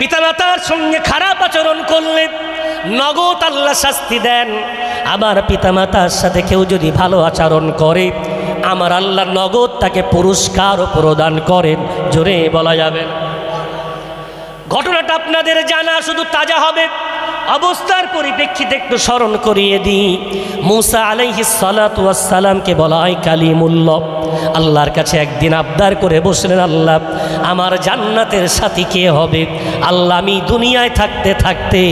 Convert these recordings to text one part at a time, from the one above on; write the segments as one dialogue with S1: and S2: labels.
S1: পিতামাতার সঙ্গে খারাপ আচরণ করলে নগদ আল্লাহ শাস্তি দেন। আবার পিতামাতার সাথে কেউ যদি ভালো আচরণ করে আমার আল্লাহ নগদ তাকে পুরস্কারও প্রদান করেন। জোরে বলা যাবে না। ঘটনাটা আপনাদের জানা শুধু তাজা হবে। অবস্থার পরিপ্রেক্ষিতে একটু স্মরণ করিয়ে দিই। মুসা আলাইহিস সালাতু ওয়াস সালামকে বলা হয় কালিমুল্লাহ। আল্লাহর কাছে একদিন আবদার করে বসলেন, আল্লাহ আমার জান্নাতের সাথী কে হবে? আল্লাহ আমি দুনিয়ায় থাকতে থাকতে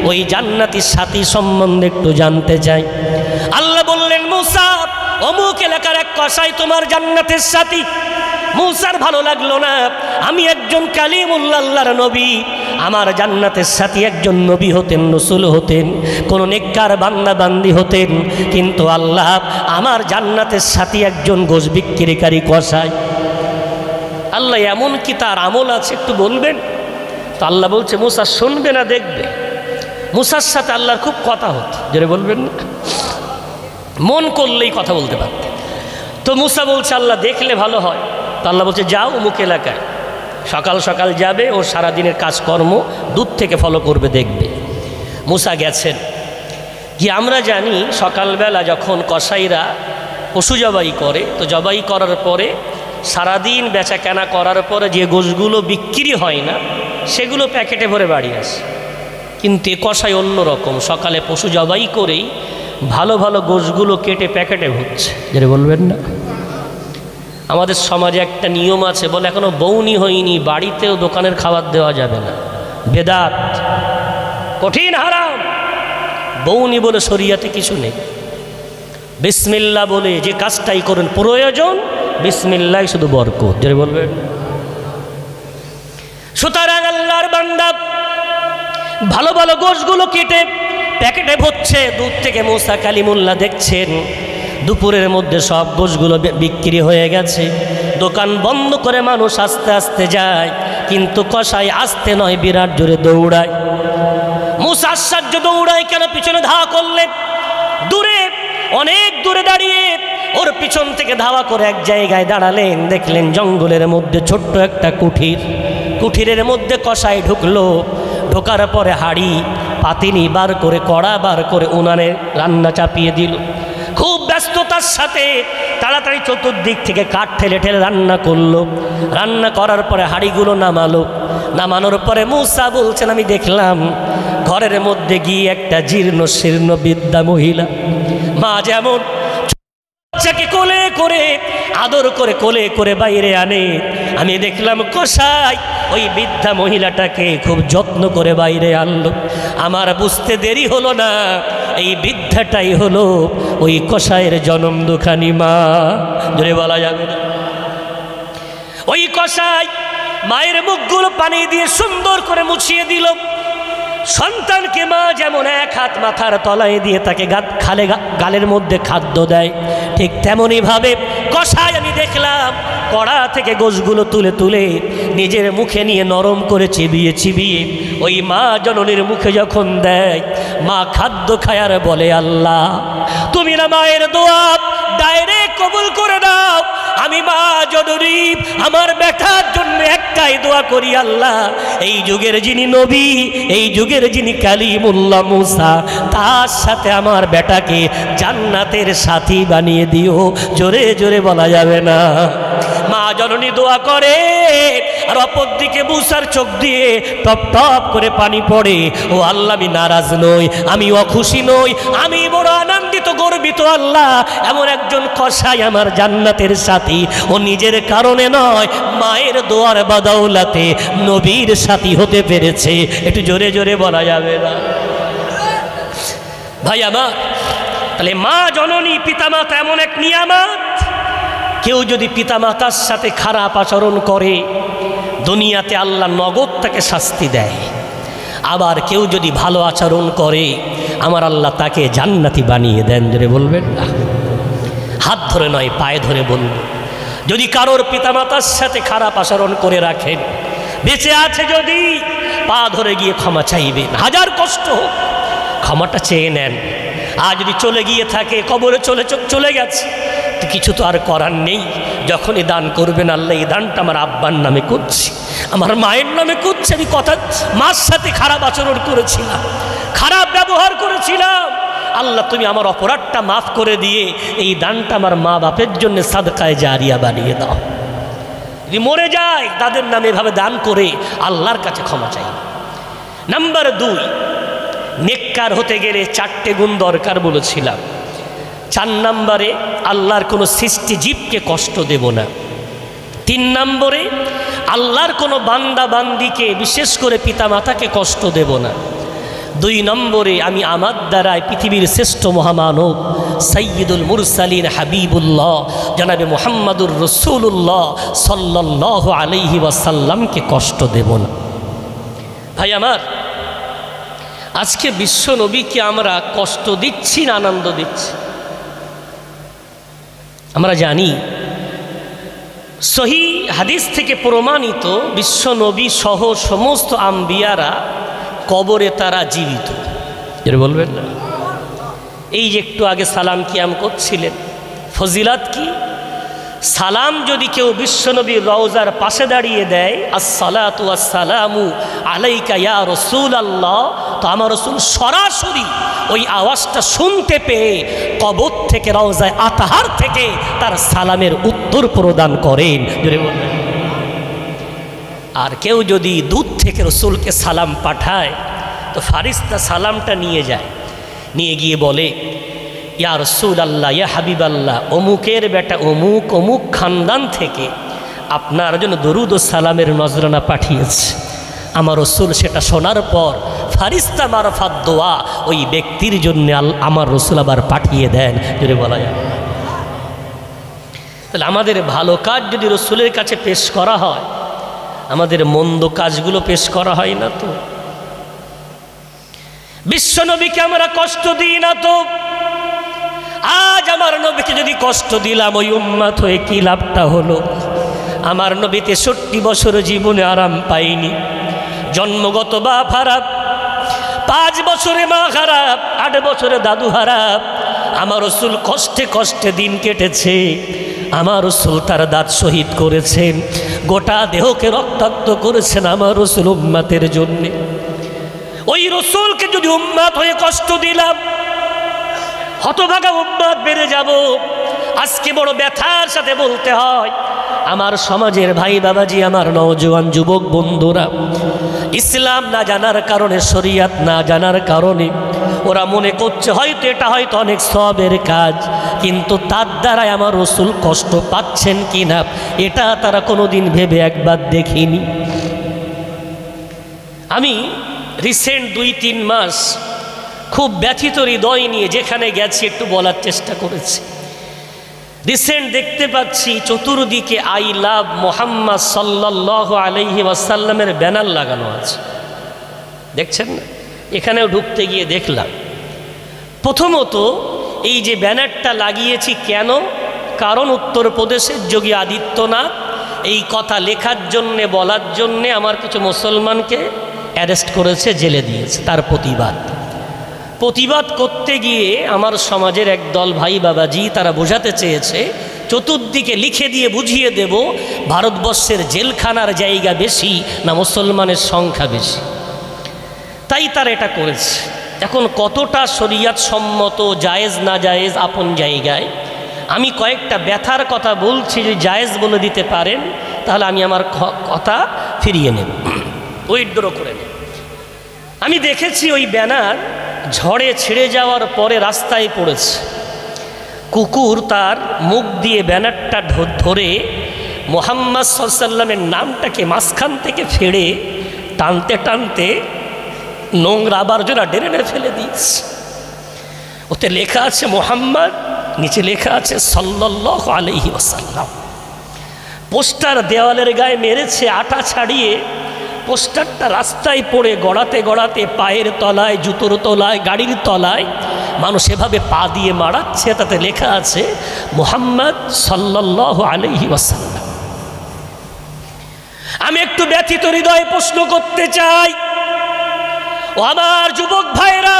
S1: ওই জান্নাতের সাথী সম্বন্ধে একটু জানতে চাই। আল্লাহ বললেন, মুসা অমুক এলাকার এক কসাই তোমার জান্নাতের সাথী। মুসার ভালো লাগলো না, আমি একজন কালিমুল্লাহ আল্লাহর নবী, আমার জান্নাতের সাথী একজন নবী হতেন, রসুল হতেন, কোন নেককার বান্দা বান্দি হতেন, কিন্তু আল্লাহ আমার জান্নাতের সাথী একজন গোশ বিক্রিকারী কসাই। আল্লাহ এমন কি তার আমল আছে একটু বলবেন? তো আল্লাহ বলছে মুসা শুনবে না দেখবে। মুসার সাথে আল্লাহর খুব কথা হতো, যেটা বলবেন না মন করলেই কথা বলতে পারতেন। তো মুসা বলছে আল্লাহ দেখলে ভালো হয়। তো আল্লাহ বলছে যাও অমুক এলাকায়, সকাল সকাল যাবে, ও সারাদিনের কাজকর্ম দূর থেকে ফলো করবে, দেখবে। মুসা গেছেন। কি আমরা জানি সকালবেলা যখন কসাইরা পশু জবাই করে, তো জবাই করার পরে সারাদিন বেচা কেনা করার পরে যে গোশগুলো বিক্রি হয় না সেগুলো প্যাকেটে ভরে বাড়ি আসে। কিন্তু এ কসাই অন্যরকম, সকালে পশু জবাই করেই ভালো ভালো গোশগুলো কেটে প্যাকেটে ভরছে। যেটা বলবেন না, আমাদের সমাজে একটা নিয়ম আছে, বলে এখনো বউনি হয়নি বাড়িতেও দোকানের খাবার দেওয়া যাবে না, বেদাত, কঠিন হারাম। বউনি বলে শরিয়াতে কিছু নেই। বিসমিল্লাহ বলে যে কাজটাই করেন প্রয়োজন, বিসমিল্লাহ শুধু বরকত। যেটা বলবেন। সুতরাং আল্লাহর বান্দা ভালো ভালো গোশগুলো কেটে প্যাকেটে ভরছে। দূর থেকে মুসা কালিমুল্লাহ দেখছেন দুপুরের মধ্যে সব গোশগুলো বিক্রি হয়ে গেছে। দোকান বন্ধ করে মানুষ আস্তে আস্তে যায়, কিন্তু কসাই আস্তে নয় বিরাট জোরে দৌড়ায়। মুসা আশ্চর্য, দৌড়ায় কেন? পিছনে ধাওয়া করলেন। দূরে, অনেক দূরে দাঁড়িয়ে ওর পিছন থেকে ধাওয়া করে এক জায়গায় দাঁড়ালেন। দেখলেন জঙ্গলের মধ্যে ছোট্ট একটা কুঠির, কুঠিরের মধ্যে কসাই ঢুকলো। ঢোকার পরে হাঁড়ি পাতিনি বার করে, কড়া বার করে উনানে রান্না চাপিয়ে দিল। খুব ব্যস্ততার সাথে তাড়াতাড়ি চতুর্দিক থেকে কাঠ ঠেলে ঠেলে রান্না করলো। রান্না করার পরে হাঁড়িগুলো নামালো। নামানোর পরে মুসা বলছেন আমি দেখলাম ঘরের মধ্যে গিয়ে একটা জীর্ণ শীর্ণ বৃদ্ধা মহিলা, মা যেমন বাচ্চাকে কোলে করে আদর করে কোলে করে বাইরে আনে, আমি দেখলাম কসাই ওই বৃদ্ধা মহিলাটাকে খুব যত্ন করে বাইরে আনলো। আমার বুঝতে দেরি হলো না, এই বৃদ্ধাটাই হলো ওই কসাইয়ের জনম দুখানি মা। ধরে বলা যাবে না। ওই কসাই মায়ের মুখগুলো পানি দিয়ে সুন্দর করে মুছিয়ে দিল। সন্তানকে মা যেমন এক হাত মাথার তলায় দিয়ে তাকে গালের মধ্যে খাদ্য দেয়, ঠিক তেমনই ভাবে কসাই আমি দেখলাম কড়া থেকে গোশগুলো তুলে তুলে নিজের মুখে নিয়ে নরম করে চিবিয়ে চিবিয়ে ওই মা জননীর মুখে যখন দেয়, মা খাদ্য খায় আর বলে আল্লাহ তুমি না মায়ের দোয়া ডাইরেক্ট কবুল করে দাও। আমি মা জননী আমার বেটার জন্য একটাই দোয়া করি, আল্লাহ এই যুগের যিনি নবী, এই যুগের যিনি কালিমুল্লাহ মুসা, তার সাথে আমার বেটাকে জান্নাতের সাথী বানিয়ে দিও। জোরে জোরে বলা যাবে না। মা জননী দোয়া করে আর অপর দিকে মুসার চোখ দিয়ে টপ টপ করে পানি পড়ে। ও আল্লাহ আমি নারাজ নই, আমি অখুশি নই, আমি বড় আনন্দিত গর্বিত আল্লাহ এমন একজন কসাই আমার জান্নাতের সাথী। ও নিজের কারণে নয়, মায়ের দোয়ার বাদাউলাতে নবীর সাথী হতে পেরেছে। একটু জোরে জোরে বলা যাবে না ভাই আমার? তাহলে মা জননী পিতামাতা এমন এক নিয়ামত, কেউ যদি পিতামাতার সাথে খারাপ আচরণ করে দুনিয়াতে আল্লাহ নগদ তাকে শাস্তি দেয়। আবার কেউ যদি ভালো আচরণ করে আমার আল্লাহ তাকে জান্নাতি বানিয়ে দেন। ধরে বলবেন না, হাত ধরে নয় পায়ে ধরে বলব, যদি কারোর পিতামাতার সাথে খারাপ আচরণ করে রাখেন, বেঁচে আছে যদি পা ধরে গিয়ে ক্ষমা চাইবেন, হাজার কষ্ট হোক ক্ষমাটা চেয়ে নেন। আর যদি চলে গিয়ে থাকে, কবরে চলে গেছে, তো কিছু তো আর করার নেই, যখনই দান করবেন আল্লাহ এই দানটা আমার আব্বার নামে করছি, আমার মায়ের নামে করছি। আমি কথা মার সাথে খারাপ আচরণ করেছিলাম, খারাপ ব্যবহার করেছিলাম, আল্লাহ তুমি আমার অপরাধটা মাফ করে দিয়ে এই দানটা আমার মা বাপের জন্য সাদকায়ে জারিয়া বানিয়ে দাও। যদি মরে যায় তাদের নামে এভাবে দান করে আল্লাহর কাছে ক্ষমা চাই। নাম্বার 2, নেককার হতে গেলে 4টে গুণ দরকার বলেছিলাম। 4 নম্বরে আল্লাহর কোনো সৃষ্টি জীবকে কষ্ট দেব না। 3 নম্বরে আল্লাহর কোনো বান্দা বান্দিকে বিশেষ করে পিতামাতাকে কষ্ট দেব না। 2 নম্বরে আমি আমার দ্বারায় পৃথিবীর শ্রেষ্ঠ মহামানব সাইয়্যিদুল মুরসালিন হাবিবুল্লাহ জনাবে মুহাম্মাদুর রাসূলুল্লাহ সাল্লাল্লাহু আলাইহি ওয়াসাল্লামকে কষ্ট দেব না। ভাই আমার, আজকে বিশ্ব নবীকে আমরা কষ্ট দিচ্ছি না আনন্দ দিচ্ছি? আমরা জানি সহি হাদিস থেকে প্রমাণিত বিশ্ব নবী সহ সমস্ত আম্বিয়ারা কবরে তারা জীবিত। যেটা বলবেন না, এই যে একটু আগে সালাম কিয়াম করছিলেন, ফজিলাত কি? সালাম যদি কেউ বিশ্বনবীর রওজার পাশে দাঁড়িয়ে দেয়, আসসালাতু আসসালামু আলাইকা ইয়া রাসূলুল্লাহ, তো আমার রাসূল সরাসরি ওই আওয়াজটা শুনতে পেয়ে কবর থেকে রওজায় আতাহার থেকে তার সালামের উত্তর প্রদান করেন। জোরে বলবেন। আর কেউ যদি দূর থেকে রসুলকে সালাম পাঠায়, তো ফারিস্তা সালামটা নিয়ে যায়, নিয়ে গিয়ে বলে, ইয়া রাসূলুল্লাহ, ইয়া হাবিবাল্লাহ, অমুকের বেটা অমুক অমুক খানদান থেকে আপনার জন্য দরুদ ও সালামের নজরানা পাঠিয়েছে। আমার রসুল সেটা শোনার পর ফারিস্তা মারফাত দোয়া ওই ব্যক্তির জন্য আমার রসুল আবার পাঠিয়ে দেন। যদি বলা যায়, তাহলে আমাদের ভালো কাজ যদি রসুলের কাছে পেশ করা হয়, আমাদের মন্দ কাজগুলো পেশ করা হয় না তো? বিশ্ব নবীকে আমরা কষ্ট দিই না তো? আজ আমার নবীকে যদি কষ্ট দিলাম, ওই উম্মত হয়ে কি লাভটা হলো? আমার নবী 63 বছর জীবনে আরাম পাইনি। জন্মগত বাপ হারাপ, 5 বছরে মা খারাপ, 8 বছরে দাদু হারাপ। আমার রসুল কষ্টে কষ্টে দিন কেটেছে। আমার রসুল তার দাঁত শহীদ করেছেন, গোটা দেহকে রক্তাক্ত করেছেন আমার রসুল উম্মতের জন্যে। ওই রসুলকে যদি উম্মত হয়ে কষ্ট দিলাম, হতভাগা উম্মত বেড়ে যাব। আজকে বড় ব্যথার সাথে বলতে হয়, আমার সমাজের ভাই বাবাজি, আমার নওজোয়ান যুবক বন্ধুরা, ইসলাম না জানার কারণে, শরিয়াত না জানার কারণে ওরা মনে করছে হয়তো এটা হয়তো অনেক সওয়াবের কাজ, কিন্তু তার দ্বারাই আমার রসুল কষ্ট পাচ্ছেন কিনা এটা তারা কোনোদিন ভেবে একবার দেখিনি। আমি রিসেন্ট 2-3 মাস খুব ব্যথিত হৃদয় নিয়ে যেখানে গেছি একটু বলার চেষ্টা করেছি। রিসেন্ট দেখতে পাচ্ছি চতুর্দিকে আই লাভ মোহাম্মদ সাল্লাল্লাহু আলাইহি ওয়াসাল্লামের ব্যানার লাগানো আছে, দেখছেন না? এখানেও ঢুকতে গিয়ে দেখলাম। প্রথমত এই যে ব্যানারটা লাগিয়েছি কেন? কারণ উত্তরপ্রদেশের যোগী আদিত্যনাথ এই কথা লেখার জন্যে, বলার জন্যে আমার কিছু মুসলমানকে অ্যারেস্ট করেছে, জেলে দিয়েছে। তার প্রতিবাদ করতে গিয়ে আমার সমাজের একদল ভাই বাবাজি তারা বোঝাতে চেয়েছে চতুর্দিকে লিখে দিয়ে বুঝিয়ে দেব ভারতবর্ষের জেলখানার জায়গা বেশি না মুসলমানের সংখ্যা বেশি, তাই তারা এটা করেছে। এখন কতটা শরিয়াত সম্মত, জায়েজ না জায়েজ আপন জায়গায়। আমি কয়েকটা ব্যথার কথা বলছি, যদি জায়েজ বলে দিতে পারেন তাহলে আমি আমার কথা ফিরিয়ে নেব, উইথড্র করে নেব। আমি দেখেছি ওই ব্যানার ঝড়ে ছিঁড়ে যাওয়ার পরে রাস্তায় পড়েছে। কুকুর তার মুখ দিয়ে ব্যানারটা ধরে মুহাম্মদ সাল্লাল্লাহু আলাইহি ওয়াসাল্লামের নামটাকে মাঝখান থেকে ফেড়ে টানতে টানতে নোংরা আবর্জনা ড্রেনে ফেলে দিয়েছে। ওতে লেখা আছে মুহাম্মদ, নিচে লেখা আছে সাল্লাল্লাহু আলাইহি ওয়াসাল্লাম। পোস্টার দেওয়ালের গায়ে মেরেছে আটা ছাড়িয়ে, পোস্টারটা রাস্তায় পড়ে গড়াতে গড়াতে পায়ের তলায়, জুতোর তলায়, গাড়ির তলায় মানুষ এভাবে পা দিয়ে মারাচ্ছে। তাতে লেখা আছে মুহাম্মদ সাল্লাল্লাহু আলাইহি ওয়াসাল্লাম। আমি একটু ব্যথিত হৃদয়ে প্রশ্ন করতে চাই, ও আমার যুবক ভাইরা,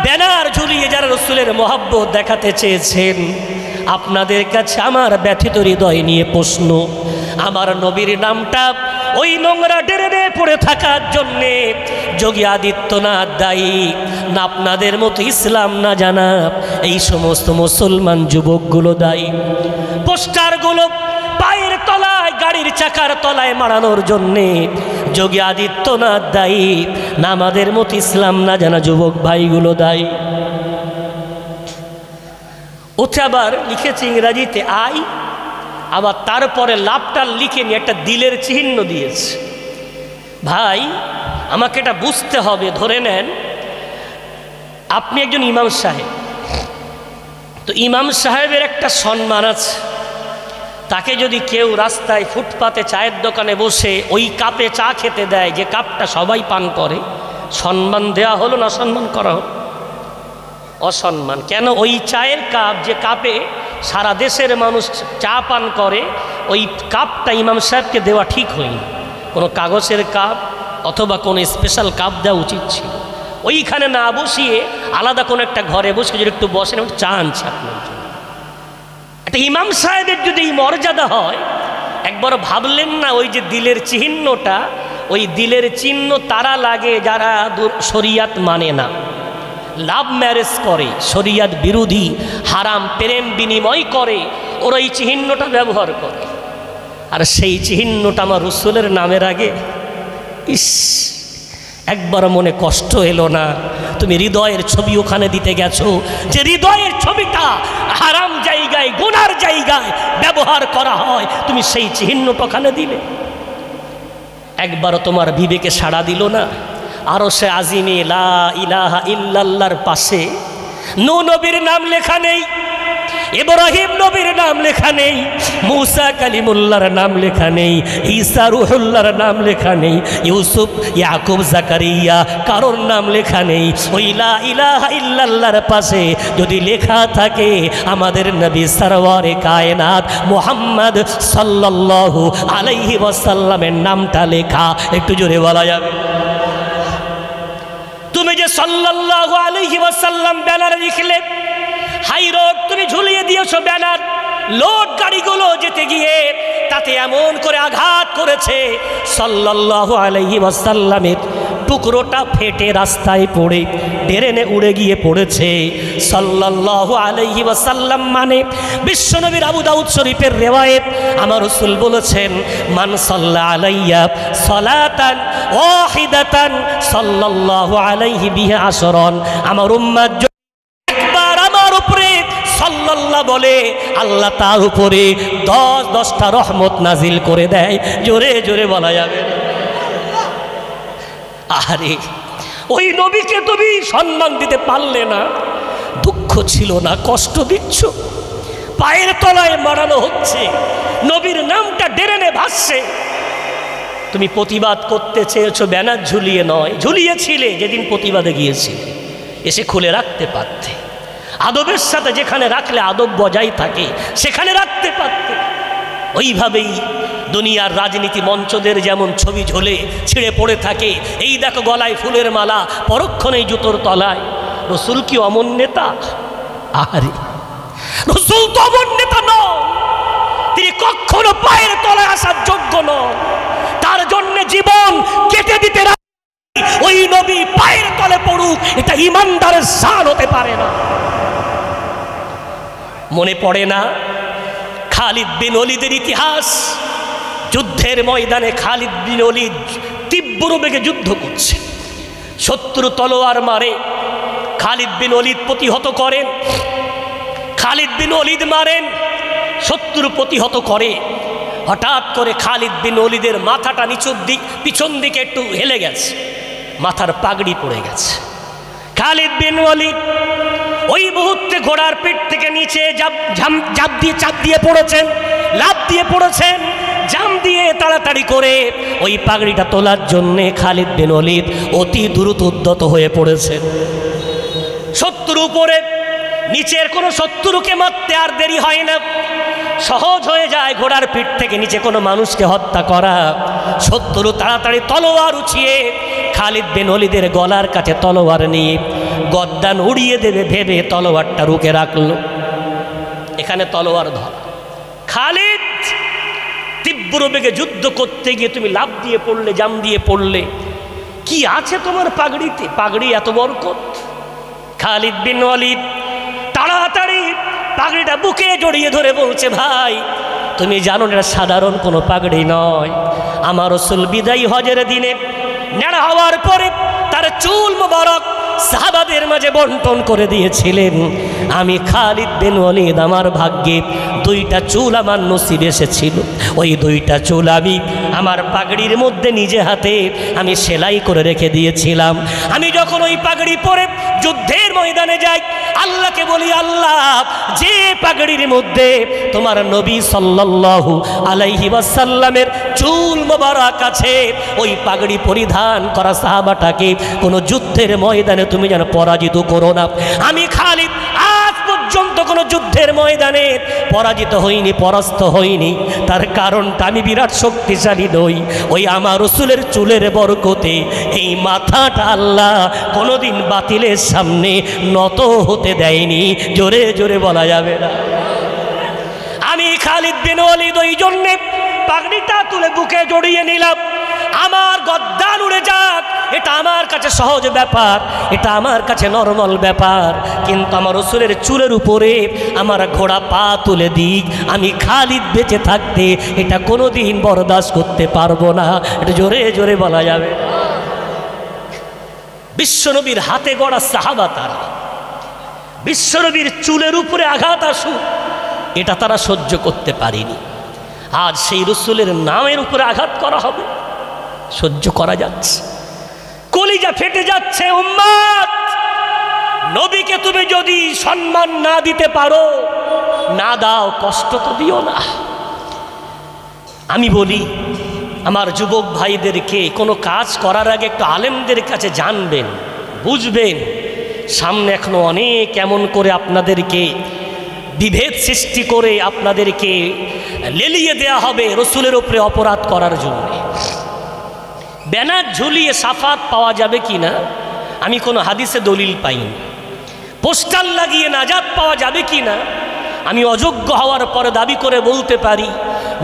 S1: ব্যানার ঝুলিয়ে যারা রসুলের মহব্বত দেখাতে চেয়েছেন, আপনাদের কাছে আমার ব্যথিত হৃদয় নিয়ে প্রশ্ন, আমার নবীর নামটা ওই নোংরা ডেরে পড়ে থাকার জন্যে যোগী আদিত্যনাথ দায়ী না আপনাদের মতো ইসলাম না জানা এই সমস্ত মুসলমান যুবকগুলো দায়ী? পোস্টারগুলো পায়ের তলায় গাড়ির চাকার তলায় মারানোর জন্যে যোগী আদিত্যনাথ দায়ী না আমাদের মতো ইসলাম না জানা যুবক ভাইগুলো দায়ী? ওতে আবার লিখেছে ইংরাজিতে আই, আবার তারপরে লাভটা লিখে নিয়ে একটা দিলের চিহ্ন দিয়েছে। ভাই আমাকে এটা বুঝতে হবে, ধরে নেন আপনি একজন ইমাম সাহেব, তো ইমাম সাহেবের একটা সম্মান আছে। তাকে যদি কেউ রাস্তায় ফুটপাতে চায়ের দোকানে বসে ওই কাপে চা খেতে দেয় যে কাপটা সবাই পান করে, সম্মান দেওয়া হলো না অসম্মান করা হলো? অসম্মান। কেন? ওই চায়ের কাপ যে কাপে সারা দেশের মানুষ চা পান করে, ওই কাপটা ইমাম সাহেবকে দেওয়া ঠিক হয়নি। কোনো কাগজের কাপ অথবা কোনো স্পেশাল কাপ দেওয়া উচিত ছিল। ওইখানে না বসিয়ে আলাদা কোনো একটা ঘরে বসে যদি একটু বসেন, একটু চা আনছে আপনার জন্য। একটা ইমাম সাহেবের যদি এই মর্যাদা হয়, একবার ভাবলেন না ওই যে দিলের চিহ্নটা, ওই দিলের চিহ্ন তারা লাগে যারা শরিয়াত মানে না, লাভ ম্যারেজ করে, শরিয়াত বিরোধী হারাম প্রেম বিনিময় করে, ওরা এই চিহ্নটা ব্যবহার করে। আর সেই চিহ্নটা আমার রসুলের নামের আগে, ইস একবার মনে কষ্ট এলো না? তুমি হৃদয়ের ছবি ওখানে দিতে গেছো, যে হৃদয়ের ছবিটা হারাম জায়গায় গুনার জায়গায় ব্যবহার করা হয়, তুমি সেই চিহ্নটা ওখানে দিলে। একবারও তোমার বিবেকে সাড়া দিল না? আরশে আজিমে লা ইলাহা ইল্লাল্লাহর পাশে নূহ নবীর নাম লেখা নেই, ইব্রাহিম নবীর নাম লেখা নেই, মুসা কালিমুল্লাহর নাম লেখা নেই, ঈসা রুহুল্লাহর নাম লেখা নেই, ইউসুফ ইয়াকুব জাকারিয়া কারোর নাম লেখা নেই। ওই লা ইলাহা ইল্লাল্লাহর পাশে যদি লেখা থাকে আমাদের নবী সরওয়ারে কায়নাত মুহাম্মদ সাল্লাল্লাহু আলাইহি ওয়াসাল্লামের নামটা লেখা, একটু জোরে বলা যাবে? তুমি যে সাল্লাল্লাহু আলাইহি ওয়াসাল্লাম ব্যানারে লিখলে, হাই রোড তুমি ঝুলিয়ে দিয়েছো ব্যানার, লোড গাড়িগুলো যেতে গিয়ে তাতে এমন করে আঘাত করেছে সাল্লাল্লাহু আলাইহি ওয়াসাল্লামের টুকরোটা ফেটে রাস্তায় পড়ে ড্রেনে উড়ে গিয়ে পড়েছে। সাল্লাল্লাহু আলাইহি ওয়াসাল্লাম মানে বিশ্বনবীর আবু দাউদ শরীফের রিওয়ায়েত, আমার রাসূল বলেছেন মান সাল্লা আলাইয়া সালাতান ওয়াহিদাতান সাল্লাল্লাহু আলাইহি বিহা আশরান, আমার উম্মত একবার আমার উপরে সাল্লাল্লাহ বলে আল্লাহ তার উপরে 10-10টা রহমত নাজিল করে দেয়। জোরে জোরে বলা যাবে? আরে ওই নবীকে তুমি সম্মান দিতে পারলে না, দুঃখ ছিল না, কষ্ট দিচ্ছ, পায়ের তলায় মারানো হচ্ছে, নবীর নামটা ডেরেনে ভাসছে, তুমি প্রতিবাদ করতে চেয়েছো ব্যানার ঝুলিয়ে নয়, ঝুলিয়েছিলে যেদিন প্রতিবাদে গিয়েছিলে, এসে খুলে রাখতে পারতে, আদবের সাথে যেখানে রাখলে আদব বজায় থাকে সেখানে রাখতে পারতে। ওইভাবেই দুনিয়ার রাজনীতি মঞ্চদের যেমন ছবি ঝোলে ছিঁড়ে পড়ে থাকে, এই দেখো গলায় ফুলের মালা, পরক্ষণেই জুতোর তলায়। রসুল কি অমন নেতা? আরে রসুল তো অমন নেতা নন, তিনি কখনো পায়ের তলায় আসার যোগ্য নন, তার জন্য জীবন কেটে দিতে ওই নবী পায়ের তলে পড়ুক, এটা ইমানদারের শান হতে পারে না। মনে পড়ে না খালিদ বিন ওলীদের ইতিহাস? যুদ্ধের ময়দানে খালিদ বিন ওলীদ তীব্র বেগে যুদ্ধ করছে, শত্রু তলোয়ার মারে, খালিদ বিন ওলীদ প্রতিহত করেন, খালিদ বিন ওলীদ মারেন, শত্রু প্রতিহত করে। হঠাৎ করে খালিদ বিন ওলীদের মাথাটা নিচুর দিক পিছন দিকে একটু হেলে গেছে, মাথার পাগড়ি পড়ে গেছে। খালিদ বিন ওলীদ ওই মুহূর্তে ঘোড়ার পিঠ থেকে নিচে চাপ দিয়ে পড়েছেন, লাফ দিয়ে পড়েছেন, জাম দিয়ে তাড়াতাড়ি করে ওই পাগড়িটা তোলার জন্যে খালিদ বিন ওলীদ অতি দ্রুত উদ্যত হয়ে পড়েছেন। শত্রু উপরে, নিচের কোনো শত্রুকে মারতে আর দেরি হয় না, সহজ হয়ে যায় ঘোড়ার পিঠ থেকে নিচে কোনো মানুষকে হত্যা করা। শত্রু তাড়াতাড়ি তলোয়ার উঠিয়ে খালিদ বিন ওলীদের গলার কাছে তলোয়ার নিয়ে গদ্দান উড়িয়ে দেবে ভেবে তলোয়ারটা রুকে রাখল। এখানে তলোয়ার ধরা। খালিদ তীব্র বেগে যুদ্ধ করতে গিয়ে তুমি লাফ দিয়ে পড়লে, জাম দিয়ে পড়লে, কি আছে তোমার পাগড়িতে? পাগড়ি এত বরকত। খালিদ বিন ওয়ালিদ তাড়াতাড়ি পাগড়িটা বুকে জড়িয়ে ধরে বলছে, ভাই তুমি জানো এটা সাধারণ কোনো পাগড়ি নয়। আমার রাসূল বিদায়ী হজের দিনে নেড়া হওয়ার পরে তার চুল মোবারক সাহাবাদের মাঝে বন্টন করে দিয়েছিলেন। আমি খালিদ বিন ওয়ালিদ, আমার ভাগ্যে দুইটা চুল আমার নসিবে এসেছিল। ওই দুইটা চুল আমি আমার পাগড়ির মধ্যে নিজে হাতে আমি সেলাই করে রেখে দিয়েছিলাম। আমি যখন ওই পাগড়ি পরে যুদ্ধের ময়দানে যাই, আল্লাহকে বলি, আল্লাহ যে পাগড়ির মধ্যে তোমার নবী সাল্লাল্লাহু আলাইহি ওয়াসাল্লামের চুল মোবারক আছে, ওই পাগড়ি পরিধান করা সাহাবাটাকে কোনো যুদ্ধের ময়দানে তুমি যেন পরাজিত করো না। আমি খালিদ আজ পর্যন্ত কোনো যুদ্ধের ময়দানে পরাজিত হইনি, পরাস্ত হইনি। তার কারণটা আমি বিরাট শক্তিশালী নই, ওই আমার রাসূলের চুলের বরকতে এই মাথাটা আল্লাহ কোনোদিন বাতিলের সামনে নত হতে দেয়নি। জোরে জোরে বলা যাবে না। আমি খালিদ বিন ওয়ালিদ ওই জন্যে পাগড়িটা তুলে বুকে জড়িয়ে নিলাম। আমার গদ্দান উড়ে যাক, এটা আমার কাছে সহজ ব্যাপার, এটা আমার কাছে নরমাল ব্যাপার, কিন্তু আমার রাসূলের চুলের উপরে আমার ঘোড়া পা তুলে দিক, আমি খালিদ বেঁচে থাকতে এটা কোনোদিন বরদাস্ত করতে পারবো না। এটা জোরে জোরে বলা যাবে। বিশ্বনবীর হাতে গড়া সাহাবা তারা, বিশ্বনবীর চুলের উপরে আঘাত আসুক এটা তারা সহ্য করতে পারেনি। আজ সেই রাসূলের নামের উপরে আঘাত করা হবে, সহ্য করা যাচ্ছে, কলিজা ফেটে যাচ্ছে। উম্মত, নবীকে তুমি যদি সম্মান না দিতে পারো, না দাও, কষ্ট তো দিও না। আমি বলি আমার যুবক ভাইদেরকে, কোনো কাজ করার আগে একটু আলেমদের কাছে জানবেন, বুঝবেন। সামনে এখনো অনেক এমন করে আপনাদেরকে বিভেদ সৃষ্টি করে আপনাদেরকে লেলিয়ে দেয়া হবে রাসূলের উপরে অপরাধ করার জন্য। ব্যানার ঝুলিয়ে সাফাত পাওয়া যাবে কি না আমি কোনো হাদিসে দলিল পাইনি। পোস্টার লাগিয়ে নাজাত পাওয়া যাবে কি না আমি অযোগ্য হওয়ার পরে দাবি করে বলতে পারি,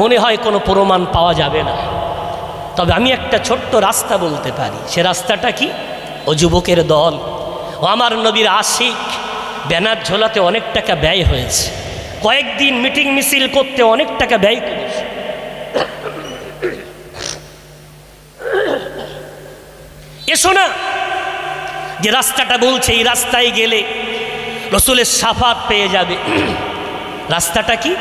S1: মনে হয় কোনো প্রমাণ পাওয়া যাবে না। তবে আমি একটা ছোট্ট রাস্তা বলতে পারি। সে রাস্তাটা কি? ও যুবকের দল, ও আমার নবীর আশিক, ব্যানার ঝোলাতে অনেক টাকা ব্যয় হয়েছে, কয়েকদিন মিটিং মিছিল করতে অনেক টাকা ব্যয় করেছে। এসো না, যে রাস্তাটা বলছে এই রাস্তায় গেলে রাসূলের শাফাত পেয়ে যাবে। রাস্তাটা কি?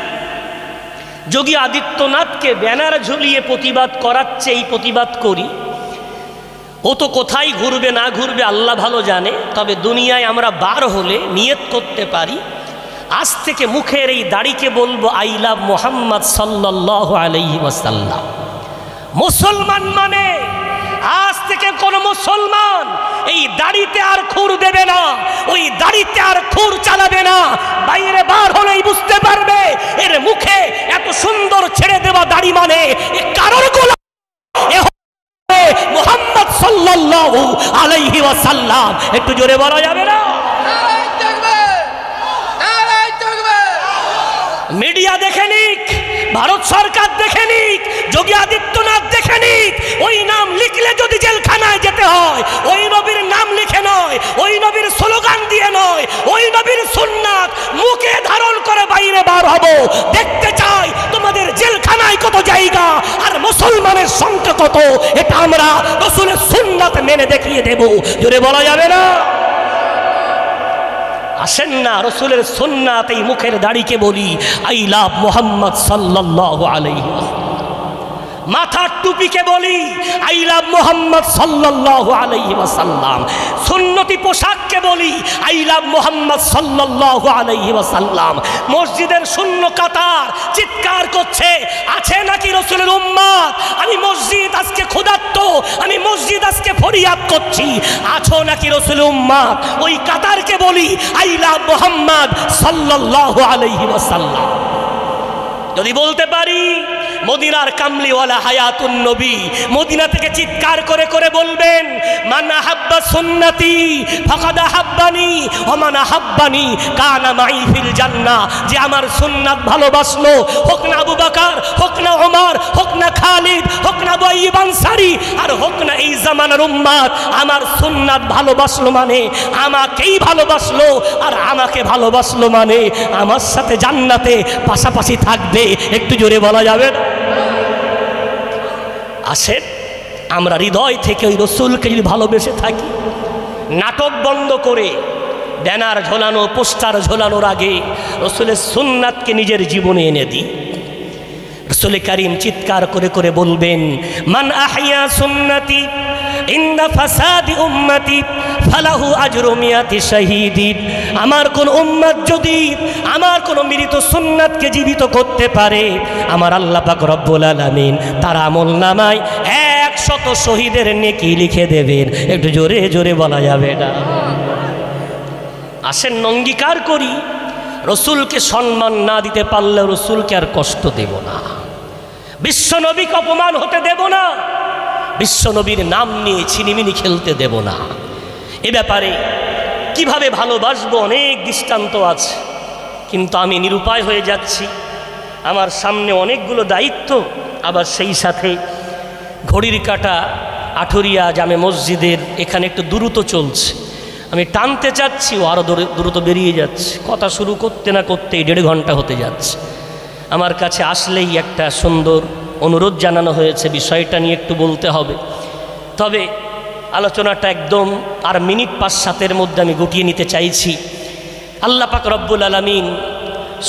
S1: যোগী আদিত্যনাথকে ব্যানার ঝুলিয়ে প্রতিবাদ করাচ্ছে, এই প্রতিবাদ করি। ও তো কোথায় ঘুরবে না ঘুরবে আল্লাহ ভালো জানে। তবে দুনিয়ায় আমরা বার হলে নিয়ত করতে পারি, আজ থেকে মুখের এই দাড়িকে বলবো আই লাভ মুহাম্মদ সাল্লাল্লাহু আলাইহি ওয়াসাল্লাম। মুসলমান মানে আজ থেকে কোন মুসলমান এই দাড়িতে আর খুর দেবে না, ওই দাড়িতে আর খুর চালাবে না। বাইরে বার হলেই বুঝতে পারবে এর মুখে এত সুন্দর ছেড়ে দেওয়া দাড়ি মানে এ কারোর গোলাম, মুহাম্মদ সাল্লাল্লাহু আলাইহি ওয়াসাল্লাম। একটু জোরে বলা যাবে না? মিডিয়া দেখে নিক, ভারত সরকার দেখে নিক, যোগী আদিত্যনাথ দেখে নিক। ওই নাম লিখলে যদি জেলখানায় যেতে হয়, ওই নবীর নাম লিখে নয়, ওই নবীর স্লোগান দিয়ে নয়, ওই নবীর সুন্নাত মুখে ধারণ করে বাইরে বার হব। দেখতে চাই তোমাদের জেলখানায় কত জায়গা আর মুসলমানের সংখ্যা কত, এটা আমরা রাসূলের সুন্নাত মেনে দেখিয়ে দেব। জোরে বলা যাবে না? আসেন না রাসূলের সুন্নাত এই মুখের দাড়িকে বলি আই লাভ মুহাম্মদ সাল্লাল্লাহু আলাইহি ওয়াসাল্লাম। মাথার টুপিকে বলি আই লাভ মুহাম্মদ সাল্লাল্লাহু আলাইহি ওয়াসাল্লাম। সুন্নতি পোশাককে বলি আই লাভ মুহাম্মদ সাল্লাল্লাহু আলাইহি ওয়াসাল্লাম। মসজিদের শূন্য কাতার চিৎকার করছে, আছে নাকি রাসূলের উম্মত? আমি মসজিদ আজকে ক্ষুধার্ত, আমি মসজিদ আজকে ফরিয়াদ করছি, আছো নাকি রাসূলের উম্মত? ওই কাতারকে বলি আই লাভ মুহাম্মদ সাল্লাল্লাহু আলাইহি ওয়াসাল্লাম। যদি বলতে পারি মদিনার কামলিওয়ালা হায়াতুন নবী, মদিনা থেকে চিৎকার করে করে বলবেন মা মান আহাব্বা সুন্নতি ফাকাদ আহাব্বানি ওয়া মান আহাব্বানি কানা মাই ফিল জান্নাহ। যে আমার সুন্নাত ভালোবাসলো, হোক না আবু বকর, হোক না ওমর, হোক না খালিদ, হোক না আবু আইয়ুব আনসারী, আর হোক না এই জামানার উম্মত, আমার সুন্নাত ভালোবাসলো মানে আমাকেই ভালোবাসলো, আর আমাকে ভালোবাসলো মানে আমার সাথে জান্নাতে পাশাপাশি থাকবে। একটু জোরে বলা যাবে না? আসেন আমরা হৃদয় থেকে ওই রসুলকে যদি ভালোবেসে থাকি, নাটক বন্ধ করে ব্যানার ঝোলানো, পোস্টার ঝোলানোর আগে রসুলের সুন্নাতকে নিজের জীবনে এনে দিই। রসুল করিম চিৎকার করে করে বলবেন, মান আহইয়া সুন্নতি ইন্দা ফাসাদি উম্মতি ফালাহু আজরু মিয়াতি শাহীদিন। আমার কোন উম্মত যদি আমার কোন মৃত সুন্নাতকে জীবিত করতে পারে, আমার আল্লাহ পাক রব্বুল আলামিন তার আমলনামায় 100 শহীদের নেকি লিখে দেবেন। একটু জোরে জোরে বলা যাবে না? আসেন অঙ্গীকার করি, রসুলকে সম্মান না দিতে পারলে রসুলকে আর কষ্ট দেব না, বিশ্বনবীকে অপমান হতে দেব না, বিশ্বনবীর নাম নিয়ে ছিনিমিনি খেলতে দেব না। এ ব্যাপারে কিভাবে ভালোবাসবো অনেক দৃষ্টান্ত আছে, কিন্তু আমি নিরুপায় হয়ে যাচ্ছি। আমার সামনে অনেকগুলো দায়িত্ব, আবার সেই সাথে ঘড়ির কাঁটা আঠুরিয়া জামে মসজিদের এখানে একটু দ্রুত চলছে। আমি টানতে চাচ্ছি, ও আরও দ্রুত বেরিয়ে যাচ্ছে। কথা শুরু করতে না করতেই 1.5 ঘন্টা হতে যাচ্ছে। আমার কাছে আসলেই একটা সুন্দর অনুরোধ জানানো হয়েছে, বিষয়টা নিয়ে একটু বলতে হবে। তবে আলোচনাটা একদম আর মিনিট 5-7 মধ্যে আমি গুটিয়ে নিতে চাইছি। আল্লাহ পাক রব্বুল আলামিন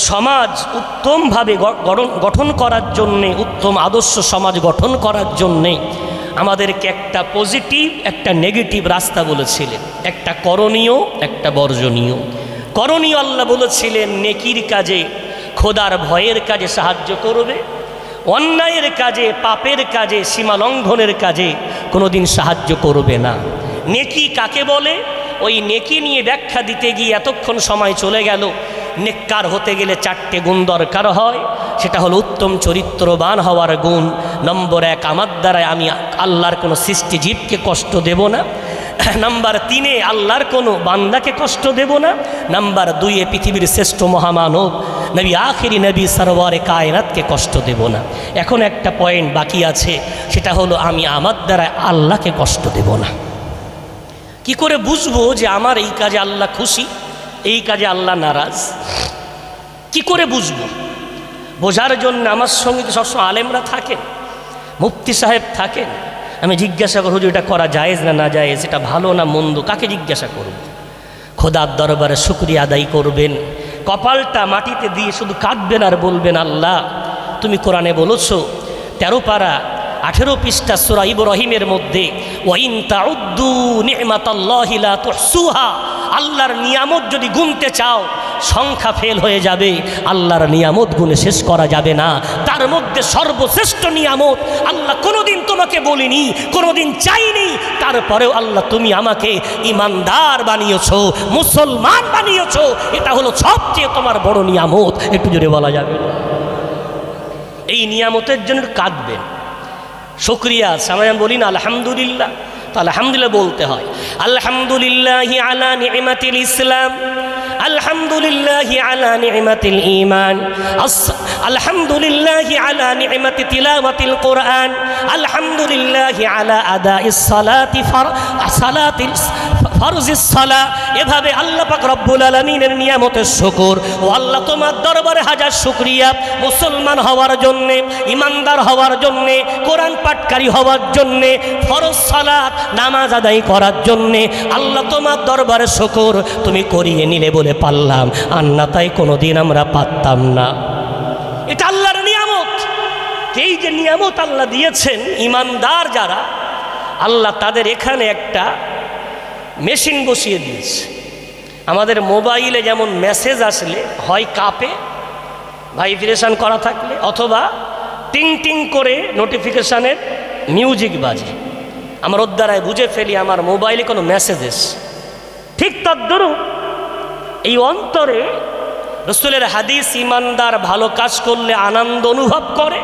S1: সমাজ উত্তমভাবে গঠন করার জন্যে, উত্তম আদর্শ সমাজ গঠন করার জন্যে আমাদেরকে একটা পজিটিভ, একটা নেগেটিভ রাস্তা বলেছিলেন, একটা করণীয়, একটা বর্জনীয়। করণীয় আল্লাহ বলেছিলেন নেকির কাজে, খোদার ভয়ের কাজে সাহায্য করবে, অন্যায়ের কাজে, পাপের কাজে, সীমা লঙ্ঘনের কাজে কোনোদিন সাহায্য করবে না। নেকি কাকে বলে? ওই নেকি নিয়ে ব্যাখ্যা দিতে গিয়ে এতক্ষণ সময় চলে গেল। নেককার হতে গেলে 4টে গুণ দরকার হয়, সেটা হলো উত্তম চরিত্রবান হওয়ার গুণ। নম্বর 1, আমার দ্বারায় আমি আল্লাহর কোনো সৃষ্টিজীবকে কষ্ট দেব না। নাম্বার 3, আল্লাহর কোনো বান্দাকে কষ্ট দেব না। নাম্বার 2, পৃথিবীর শ্রেষ্ঠ মহামানব নবী আখিরি নবী সরওয়ারে কায়নাতকে কষ্ট দেব না। এখন একটা পয়েন্ট বাকি আছে, সেটা হলো আমি আমার দ্বারা আল্লাহকে কষ্ট দেব না। কি করে বুঝবো যে আমার এই কাজে আল্লাহ খুশি, এই কাজে আল্লাহ নারাজ? কি করে বুঝবো? বোঝার জন্য আমার সঙ্গে সবসময় আলেমরা থাকেন, মুফতি সাহেব থাকেন। আমি জিজ্ঞাসা করব যে এটা করা জায়েজ না না জায়েজ, এটা ভালো না মন্দ, কাকে জিজ্ঞাসা করব? খোদার দরবারে শুকরিয়া আদায় করবেন, কপালটা মাটিতে দিয়ে শুধু কাঁদবেন আর বলবেন, আল্লাহ তুমি কোরআনে বলেছো 13 পারা 18 পৃষ্ঠা সূরা ইব্রাহিমের মধ্যে, ওয়াইন তাউদ্দু নি'মাতাল্লাহি লা তুহসুহা, আল্লাহর নিয়ামত যদি গুনতে চাও সংখ্যা ফেল হয়ে যাবে, আল্লাহর নিয়ামত গুণে শেষ করা যাবে না। তার মধ্যে সর্বশ্রেষ্ঠ নিয়ামত আল্লাহ কোনোদিন তোমাকে বলিনি, কোনোদিন চাইনি, তারপরেও আল্লাহ তুমি আমাকে ইমানদার বানিয়েছো, মুসলমান বানিয়েছো, এটা হলো সবচেয়ে তোমার বড় নিয়ামত। একটু জোরে বলা যাবে? এই নিয়ামতের জন্য কাঁদবেন, শুকরিয়া আছে। আমরা বলি না আলহামদুলিল্লাহ, তো আলহামদুলিল্লাহ বলতে হয়। আলহামদুলিল্লাহি আলা নি'মাতিল ইসলাম, আলহামদুলিল্লাহি আলা নি'মাতিল ঈমান, আলহামদুলিল্লাহি আলা নি'মাতি তিলাওয়াতিল কুরআন, আলহামদুলিল্লাহি আলা আদাইস সালাতি ফরজিস সালাহ। এভাবে আল্লাহ পাক রব্বুল আলামিনের নিয়ামতের শুকর। ও আল্লাহ তোমার দরবারে হাজার শুকরিয়া, মুসলমান হওয়ার জন্যে, ইমানদার হওয়ার জন্যে, কোরআন পাঠকারী হওয়ার জন্যে, ফরজ সালাত নামাজ আদায় করার জন্যে আল্লাহ তোমার দরবারে শুকর। তুমি করিয়ে নিলে বলে পারলাম, আর না তাই কোনোদিন আমরা পারতাম না। এটা আল্লাহর নিয়ামত। এই যে নিয়ামত আল্লাহ দিয়েছেন, ইমানদার যারা, আল্লাহ তাদের এখানে একটা মেশিন বসিয়ে দিয়েছে। আমাদের মোবাইলে যেমন মেসেজ আসলে হয় কাপে ভাইব্রেশন করা থাকলে, অথবা টিং টিং করে নোটিফিকেশানের মিউজিক বাজে, আমার ওর দ্বারায় বুঝে ফেলি আমার মোবাইলে কোনো মেসেজ এসে। ঠিক তদ্রূপ এই অন্তরে রাসূলের হাদিস, ইমানদার ভালো কাজ করলে আনন্দ অনুভব করে,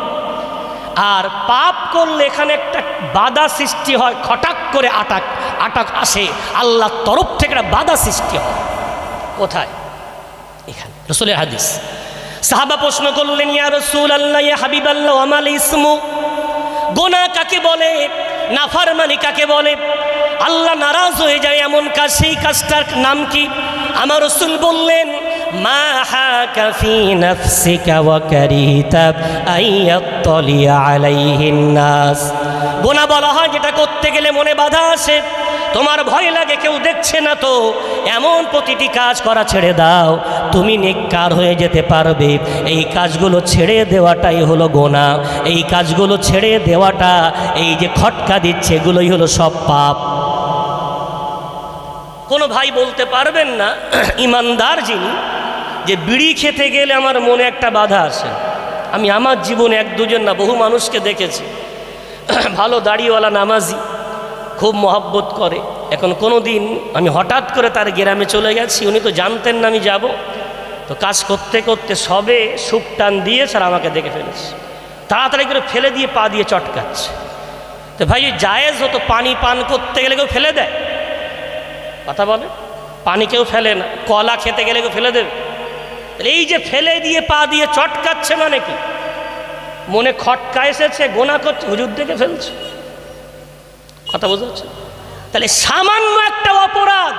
S1: আর পাপ করলে এখানে একটা বাধা সৃষ্টি হয়, খটাক করে আটাক আসে, আল্লাহর তরফ থেকে একটা বাধা সৃষ্টি হয়। কোথায়? এখানে। রাসূলের হাদিস। সাহাবা প্রশ্ন করলেন, ইয়া রাসূলুল্লাহ, ইয়া হাবিবাল্লাহ, আমাল ইসমু, গুনাহ কাকে বলে, নাফরমানি কাকে বলে, আল্লাহ নারাজ হয়ে যায় এমন কাজ, সেই কাজটার নাম কি? আমার রাসূল বললেন, মা হাকা ফি নাফসিকা ওয়া কারিতা আইয়াত্তালিয়া আলাইহিন নাস। গুনাহ বলা হয় যেটা করতে গেলে মনে বাধা আসে, তোমার ভয় লাগে কেউ দেখছে না তো, এমন প্রতিটি কাজ করা ছেড়ে দাও, তুমি নেককার হয়ে যেতে পারবে। এই কাজগুলো ছেড়ে দেওয়াটাই হলো গুনাহ। এই কাজগুলো ছেড়ে দেওয়াটা, এই যে খটকা দিচ্ছে, এগুলোই হলো সব পাপ। কোনো ভাই বলতে পারবেন না, ইমানদার যিনি, যে বিড়ি খেতে গেলে আমার মনে একটা বাধা আসে। আমি আমার জীবনে এক দুজন না, বহু মানুষকে দেখেছি, ভালো দাড়িওয়ালা নামাজি, খুব মহব্বত করে। এখন কোনো দিন আমি হঠাৎ করে তার গ্রামে চলে গেছি, উনি তো জানতেন না আমি যাব, তো কাজ করতে করতে সবে সুখ টান দিয়ে স্যার আমাকে দেখে ফেলেছে, তাড়াতাড়ি করে ফেলে দিয়ে পা দিয়ে চটকাচ্ছে। তো ভাই, জায়েজ হতো পানি পান করতে গেলে কেউ ফেলে দেয়? কথা বলে, পানি কেউ ফেলে না, কলা খেতে গেলে কেউ ফেলে দেবে? এই যে ফেলে দিয়ে পা দিয়ে চটকাচ্ছে মানে কি? মনে খটকা এসেছে, গোনা করছে, হুজুর দেখে ফেলছে। কথা বোঝা যাচ্ছে? তাহলে সামান্য একটা অপরাধ,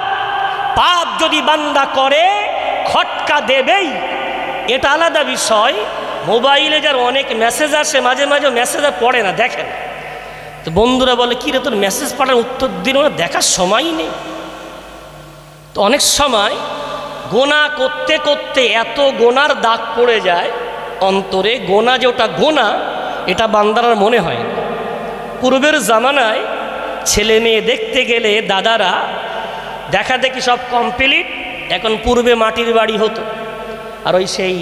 S1: পাপ যদি বান্দা করে খটকা দেবেই, এটা আলাদা বিষয়। মোবাইলে যার অনেক মেসেজ আসে, মাঝে মাঝে মেসেজ আর পড়ে না, দেখে না, তো বন্ধুরা বলে, কী রে তোর মেসেজ পড়ার উত্তর দিল না, দেখার সময়ই নেই। তো অনেক সময় গোনা করতে করতে এত গোনার দাগ পড়ে যায় অন্তরে, গোনা যে ওটা গোনা এটা বান্দার মনে হয় না। পূর্বের জামানায় ছেলে মেয়ে দেখতে গেলে দাদারা দেখা দেখি সব কমপ্লিট। এখন পূর্বে মাটির বাড়ি হতো, আর ওই সেই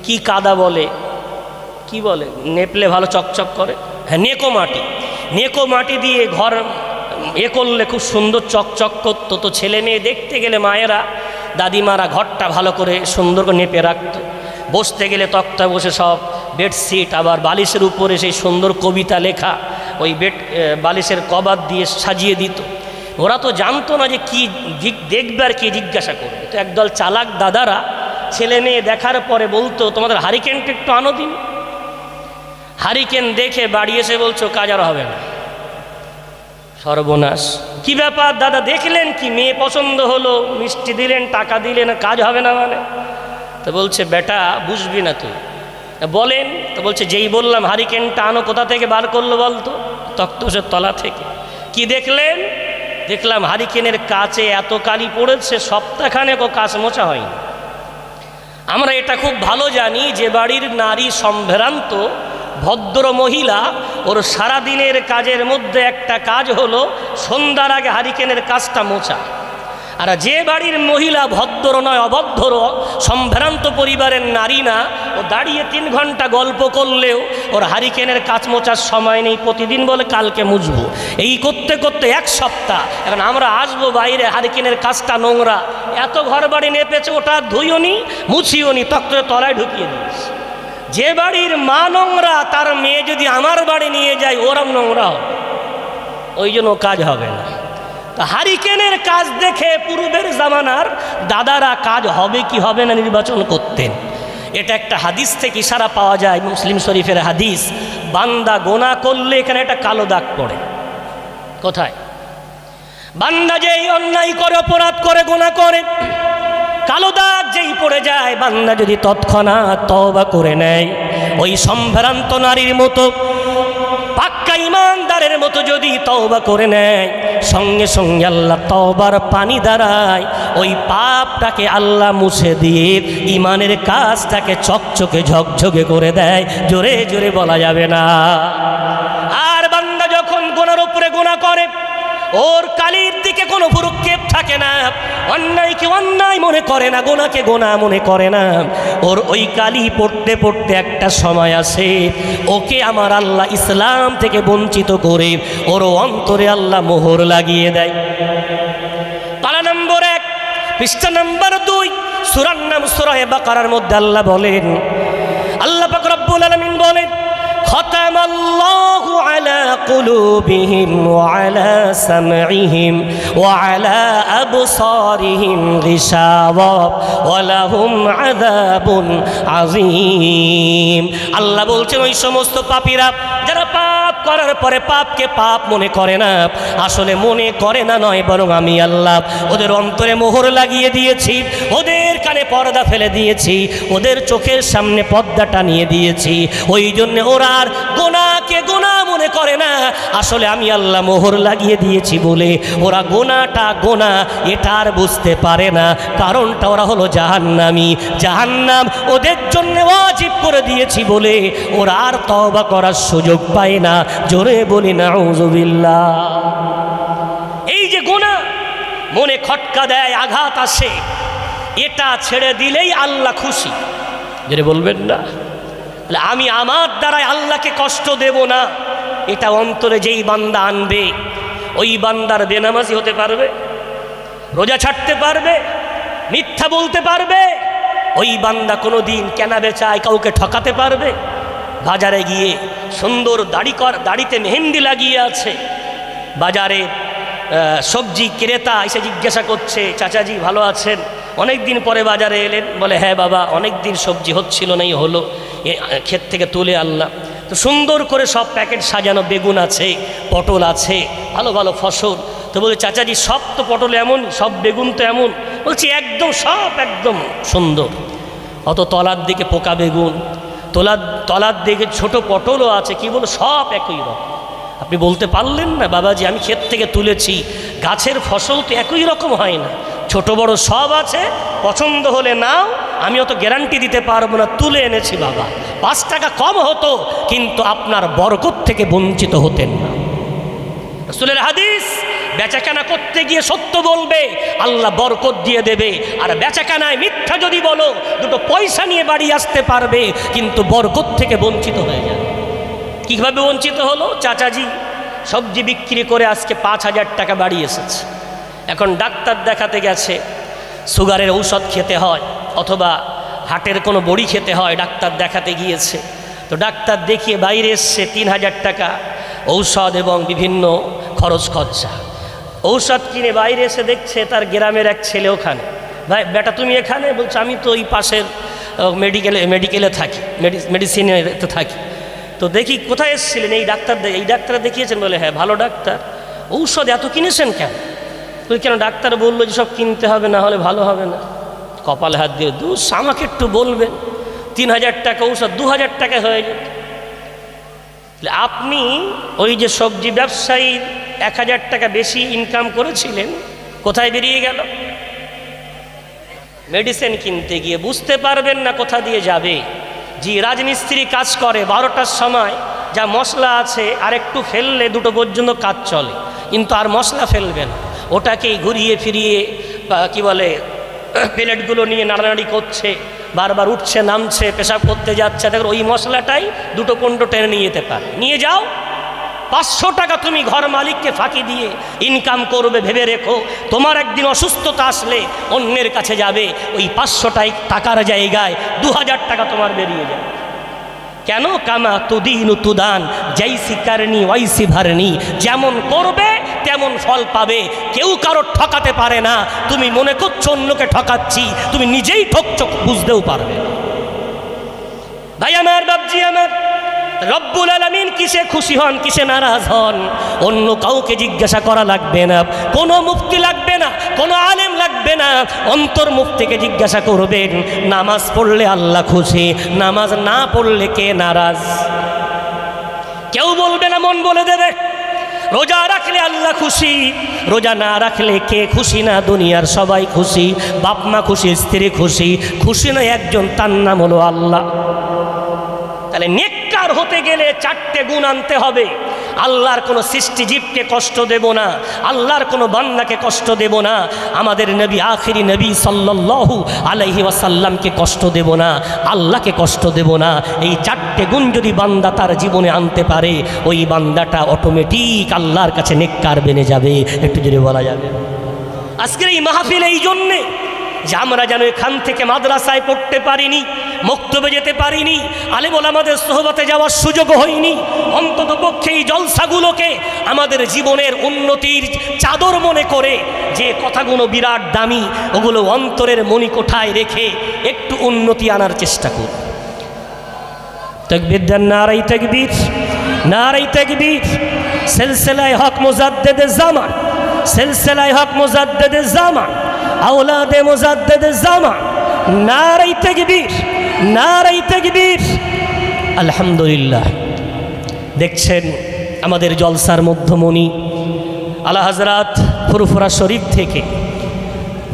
S1: কি কাদা বলে, কি বলে, নেপলে ভালো চকচক করে, হ্যাঁ নেকো মাটি দিয়ে ঘর করলে খুব সুন্দর চকচক করতো। তো ছেলে মেয়ে দেখতে গেলে মায়েরা, দাদিমারা ঘরটা ভালো করে সুন্দর করে নেপে রাখতো। বসতে গেলে তক্তা বসে সব বেডশিট, আবার বালিশের উপরে সেই সুন্দর কবিতা লেখা ওই বালিশের কভার দিয়ে সাজিয়ে দিত। ওরা তো জানতো না যে কি দেখবে আর কি জিজ্ঞাসা করবে। তো একদল চালাক দাদারা ছেলে মেয়ে দেখার পরে বলতো, তোমাদের হারিকেনটা একটু আনো দিন। হারিকেন দেখে বাড়ি এসে বলছো, কাজ আর হবে না। সর্বনাশ! কি ব্যাপার দাদা, দেখলেন কি, মেয়ে পছন্দ হলো, মিষ্টি দিলেন, টাকা দিলেন, কাজ হবে না মানে? তো বলছে, বেটা বুঝবি না তুই। বলেন। তো বলছে, যেই বললাম হারিকেনটা আনো, কোথা থেকে বার করলো বলতো? তক্তপোষের তলা থেকে। কি দেখলেন? দেখলাম হারিকেনের কাছে এত কালি পড়েছে, সপ্তাহখানেকও কাজ মোছা হয়নি। আমরা এটা খুব ভালো জানি, যে বাড়ির নারী সম্ভ্রান্ত ভদ্র মহিলা, ওর সারাদিনের কাজের মধ্যে একটা কাজ হলো সন্ধ্যার আগে হারিকেনের কাজটা মোছা। আর যে বাড়ির মহিলা ভদ্র নয়, অভদ্র, সম্ভ্রান্ত পরিবারের নারী না, ও দাঁড়িয়ে 3 ঘন্টা গল্প করলেও ওর হারিকেনের কাজ মোছার সময় নেই। প্রতিদিন বলে কালকে মুছবো, এই করতে করতে 1 সপ্তাহ। এখন আমরা আসবো বাইরে, হারিকেনের কাজটা নোংরা, এত ঘর বাড়ি নেপেছে, ওটা ধুইও নি, মুছিও নি, তক্তের তলায় ঢুকিয়ে দিয়েছে। যে বাড়ির মা নোংরা, তার মেয়ে যদি আমার বাড়ি নিয়ে যায়, ওরম নোংরা হবে, ওই জন্য কাজ হবে না। তা হারিকেনের কাজ দেখে পূর্বের জামানার দাদারা কাজ হবে কি হবে না নির্বাচন করতেন। এটা একটা হাদিস থেকে ইশারা পাওয়া যায়, মুসলিম শরীফের হাদিস। বান্দা গোনা করলে এখানে একটা কালো দাগ পড়ে। কোথায়? বান্দা যেই অন্যায় করে, অপরাধ করে, গোনা করে, কালো দাগ যেই পড়ে যায়, বান্দা যদি তৎক্ষণাৎ তওবা করে নেয়, ওই সম্ভ্রান্ত নারীর মতো, পাক্কা ইমানদারের মতো যদি তওবা করে নেয়, সঙ্গে সঙ্গে আল্লাহ তওবার পানি দ্বারায় ওই পাপটাকে আল্লাহ মুছে দিয়ে ইমানের কাজটাকে চকচকে ঝকঝকে করে দেয়। জোরে জোরে বলা যাবে না। আর বান্দা যখন গোনার উপরে গোনা করে, ওর কালির দিকে কোনো ভ্রুক্ষেপ থাকে না, অন্যায়কে অন্যায় মনে করে না, গোনাকে গোনা মনে করে না। ওর ওই কালি পড়তে পড়তে একটা সময় আসে, ওকে আমার আল্লাহ ইসলাম থেকে বঞ্চিত করে ওর অন্তরে আল্লাহ মোহর লাগিয়ে দেয়। পারা নম্বর 1, পৃষ্ঠা নম্বর 2, সূরার নাম সূরা বাকারার মধ্যে আল্লাহ বলেন, আল্লাহ পাক রব্বুল আলামিন বলেন, খতামাল্লাহু আলা কুলুবিহিম ওয়া আলা সামঈহিম ওয়া আলা আবসারিহিম গিশাওয়া ওয়া লাহুম আযাবুন আযীম। আল্লাহ বলছেন ওই সমস্ত পাপীরা যারা পাপ করার পরে পাপকে পাপ মনে করে না, আসলে মনে করে না নয়, বরং আমি আল্লাহ ওদের অন্তরে মোহর লাগিয়ে দিয়েছি, ওদের কানে পর্দা ফেলে দিয়েছি, ওদের চোখের সামনে পর্দা টানিয়ে দিয়েছি। ওই জন্য ওরা আর গোনাকে গোনা মনে করে না, আসলে আমি আল্লাহ মোহর লাগিয়ে দিয়েছি বলে ওরা গোনাটা গোনা এটা আর বুঝতে পারে না। কারণটা ওরা হলো জাহান্নামী, জাহান্নাম ওদের জন্য ওয়াজিব করে দিয়েছি বলে ওরা আর তওবা করার সুযোগ পায় না। জোরে বলি নাউযুবিল্লাহ। এই যে গোনা মনে খটকা দেয়, আঘাত আসে, এটা ছেড়ে দিলেই আল্লাহ খুশি। যেটা বলবেন না আমি আমার দ্বারাই আল্লাহকে কষ্ট দেব না, এটা অন্তরে যেই বান্দা আনবে ওই বান্দার বেনামাজি হতে পারবে, রোজা ছাড়তে পারবে, মিথ্যা বলতে পারবে, ওই বান্দা কোনো দিন কেনা বেচায় কাউকে ঠকাতে পারবে। বাজারে গিয়ে সুন্দর দাড়িতে মেহেন্দি লাগিয়ে আছে, বাজারে সবজি ক্রেতা এসে জিজ্ঞাসা করছে চাচাজি ভালো আছেন, অনেক দিন পরে বাজারে এলেন, বলে হ্যাঁ বাবা অনেক দিন সবজি হচ্ছিল না, এই হলো ক্ষেত থেকে তুলে আনলাম। তো সুন্দর করে সব প্যাকেট সাজানো, বেগুন আছে, পটল আছে, ভালো ভালো ফসল। তো বলে চাচাজি সব তো পটল এমন, সব বেগুন তো এমন। বলছি একদম সব একদম সুন্দর, অত তলার দিকে পোকা বেগুন, তলার দিকে ছোট পটলও আছে, কি বলো সব একই রকম। আপনি বলতে পারলেন না বাবাজি আমি ক্ষেত থেকে তুলেছি, গাছের ফসল তো একই রকম হয় না, ছোট বড় সব আছে, পছন্দ হলে নাও, আমি অত গ্যারান্টি দিতে পারবো না, তুলে এনেছি বাবা। 5 টাকা কম হতো কিন্তু আপনার বরকত থেকে বঞ্চিত হতেন না। রাসূলের হাদিস, বেচাকেনা করতে গিয়ে সত্য বলবে আল্লাহ বরকত দিয়ে দেবে, আর বেচাকেনায় মিথ্যা যদি বলো দুটো পয়সা নিয়ে বাড়ি আসতে পারবে কিন্তু বরকত থেকে বঞ্চিত হয়ে যাবে। কীভাবে বঞ্চিত হলো? চাচাজি সবজি বিক্রি করে আজকে 5,000 টাকা বাড়ি এসেছে, এখন ডাক্তার দেখাতে গেছে, সুগারের ঔষধ খেতে হয় অথবা হার্টের কোনো বড়ি খেতে হয়, ডাক্তার দেখাতে গিয়েছে। তো ডাক্তার দেখিয়ে বাইরে এসছে 3,000 টাকা ঔষধ এবং বিভিন্ন খরচ খরচা। ঔষধ কিনে বাইরে এসে দেখছে তার গ্রামের এক ছেলে ওখানে, ভাই বেটা তুমি এখানে? বলছে আমি তো ওই পাশের মেডিকেলে থাকি, মেডিসিনেতে থাকি। তো দেখি কোথায় এসেছিলেন? এই ডাক্তার দেখিয়েছেন? বলে হ্যাঁ ভালো ডাক্তার। ঔষধ এত কিনেছেন কেন? বলি কেন? ডাক্তার বললো যে সব কিনতে হবে, না হলে ভালো হবে না। কপালে হাত দিয়ে দুস আমাকে একটু বলবেন, 3,000 টাকা ঔষধ 2,000 টাকা হয়ে যেত। আপনি ওই যে সবজি ব্যবসায়ী 1,000 টাকা বেশি ইনকাম করেছিলেন, কোথায় বেরিয়ে গেল? মেডিসিন কিনতে গিয়ে। বুঝতে পারবেন না কোথা দিয়ে যাবে। জি, রাজমিস্ত্রি কাজ করে 12টার সময় যা মশলা আছে আর একটু ফেললে 2টো পর্যন্ত কাজ চলে, কিন্তু আর মশলা ফেলবেন, ওটাকেই ঘুরিয়ে ফিরিয়ে কি বলে প্লেটগুলো নিয়ে নাড়ানাড়ি করছে, বারবার উঠছে নামছে, পেশাব করতে যাচ্ছে, দেখো ওই মশলাটাই 2টো 15 টেনে নিয়ে যেতে পারে। নিয়ে যাও, 500 টাকা তুমি ঘর মালিককে ফাঁকি দিয়ে ইনকাম করবে, ভেবে রেখো তোমার একদিন অসুস্থতা আসলে অন্যের কাছে যাবে, ওই 500 টাকার জায়গায় 2,000 টাকা তোমার বেরিয়ে যাবে। কেন? কামা তুদিনু তুদান, জাইসি কারনি ওয়াইসি ভারনি, যেমন করবে তেমন ফল পাবে। কেউ কারো ঠকাতে পারে না। তুমি মনে করছো অন্যকে ঠকাচ্ছি, তুমি নিজেই ঠকছো, বুঝতেও পারবে। ভাই আমার, বাপজি আমার, রব্বুল আলামিন কিসে খুশি হন, কিসে নারাজ হন অন্য কাউকে জিজ্ঞাসা করা লাগবে না, কোনো মুফতি লাগবে না, কোনো আলেম লাগবে না, অন্তর্মুখ থেকে জিজ্ঞাসা করবেন। নামাজ পড়লে আল্লাহ খুশি, নামাজ না পড়লে কে নারাজ? কেউ বলবে না, মন বলে দেবে। রোজা রাখলে আল্লাহ খুশি, রোজা না রাখলে কে খুশি না? দুনিয়ার সবাই খুশি, বাপ মা খুশি, স্ত্রী খুশি, খুশি না একজন, তার নাম হলো আল্লাহ। তাহলে নেককার হতে গেলে 4টে গুণ আনতে হবে। আল্লাহর কোনো সৃষ্টিজীবকে কষ্ট দেব না, আল্লাহর কোনো বান্দাকে কষ্ট দেব না, আমাদের নবী আখিরি নবী সাল্লাল্লাহু আলাইহি ওয়াসাল্লামকে কষ্ট দেব না, আল্লাহকে কষ্ট দেব না। এই 4টে গুণ যদি বান্দা তার জীবনে আনতে পারে, ওই বান্দাটা অটোমেটিক আল্লাহর কাছে নেককার বেনে যাবে। একটু জোরে বলা যাবে। আজকের এই মাহফিল এই জন্যে যে আমরা যেন এখান থেকে মাদ্রাসায় পড়তে পারিনি, মক্তবে যেতে পারিনি, আলেম ওলামাদের সোহবতে যাওয়ার সুযোগ হয়নি, অন্তত পক্ষে এই জলসাগুলোকে আমাদের জীবনের উন্নতির চাদর মনে করে যে কথাগুলো বিরাট দামি, ওগুলো অন্তরের মণিকোঠায় রেখে একটু উন্নতি আনার চেষ্টা করব। তাকবীর দেন, নারায়ে তাকবীর, নারায়ে তাকবীর। সিলসিলায়ে হক মুজাদ্দিদে জামান, সিলসিলায়ে হক মুজাদ্দিদে জামান, আওলাদে মুজাদ্দিদে জামান, নারায়ে তাকবীর, নারায়ে তাকবীর। আলহামদুলিল্লাহ। দেখছেন আমাদের জলসার মধ্যমণি আলা হযরত ফুরফুরা শরীফ থেকে,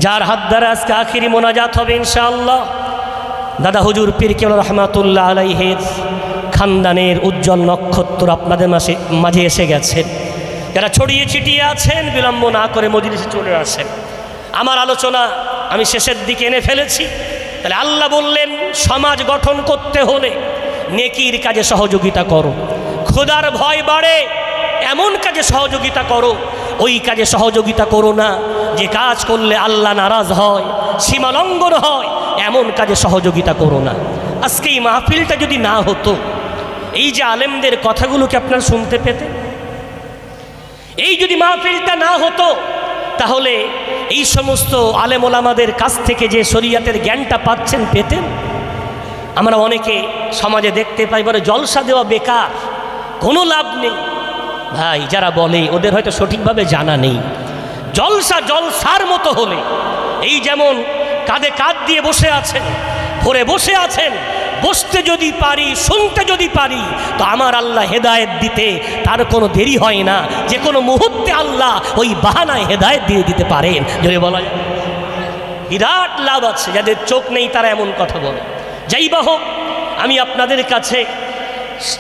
S1: যার হাত দ্বারা আজকে আখিরি মোনাজাত হবে ইনশাআল্লাহ, দাদা হুজুর পীর কেবলা রহমাতুল্লাহ আলাইহির খানদানের উজ্জ্বল নক্ষত্র আপনাদের মাঝে এসে গেছেন। যারা ছড়িয়ে ছিটিয়ে আছেন বিলম্ব না করে মজলিসে চলে আসেন। আমার আলোচনা আমি শেষের দিকে এনে ফেলেছি। তাহলে আল্লাহ বললেন সমাজ গঠন করতে হলে নেকির কাজে সহযোগিতা করো, খোদার ভয় বাড়ে এমন কাজে সহযোগিতা করো, ওই কাজে সহযোগিতা করো না যে কাজ করলে আল্লাহ নারাজ হয়, সীমা লঙ্ঘন হয়, এমন কাজে সহযোগিতা করো না। আজকে এই মাহফিলটা যদি না হতো, এই যে আলেমদের কথাগুলোকে আপনারা শুনতে পেতেন, এই যদি মাহফিলটা না হতো, তাহলে এই সমস্ত আলেম ওলামাদের কাছ থেকে যে শরীয়তের জ্ঞানটা পাচ্ছেন পেতেন। আমরা অনেকে সমাজে দেখতে পাই বলে জলসা দেওয়া বেকার, কোনো লাভ নেই। ভাই যারা বলে ওদের হয়তো সঠিকভাবে জানা নেই। জলসা জলসার মতো হলে, এই যেমন কাঁধে কাঁধ দিয়ে বসে আছেন, ভরে বসে আছেন, বসতে যদি পারি, শুনতে যদি পারি, তো আমার আল্লাহ হেদায়েত দিতে তার কোনো দেরি হয় না, যে কোনো মুহূর্তে আল্লাহ ওই বাহানায় হেদায়েত দিয়ে দিতে পারেন। যদি বলা যায় বিরাট লাভ আছে, যাদের চোখ নেই তারা এমন কথা বলে। যাই বা হোক, আমি আপনাদের কাছে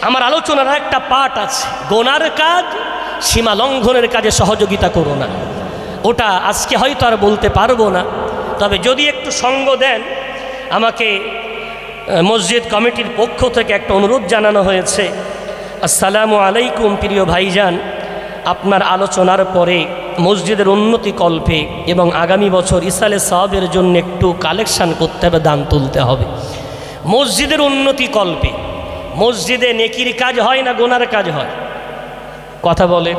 S1: আমার আলোচনার একটা পার্ট আছে, গোনার কাজ, সীমা লঙ্ঘনের কাজে সহযোগিতা করো না। ওটা আজকে হয়তো আর বলতে পারবো না, তবে যদি একটু সঙ্গ দেন, আমাকে মসজিদ কমিটির পক্ষ থেকে একটা অনুরোধ জানানো হয়েছে। আসসালামু আলাইকুম প্রিয় ভাইজান, আপনার আলোচনার পরে মসজিদের উন্নতি কল্পে এবং আগামী বছর ইসালে সাহাবের জন্য একটু কালেকশান করতে হবে, দান তুলতে হবে। মসজিদের উন্নতি কল্পে, মসজিদে নেকির কাজ হয় না গোনার কাজ হয়? কথা বলে।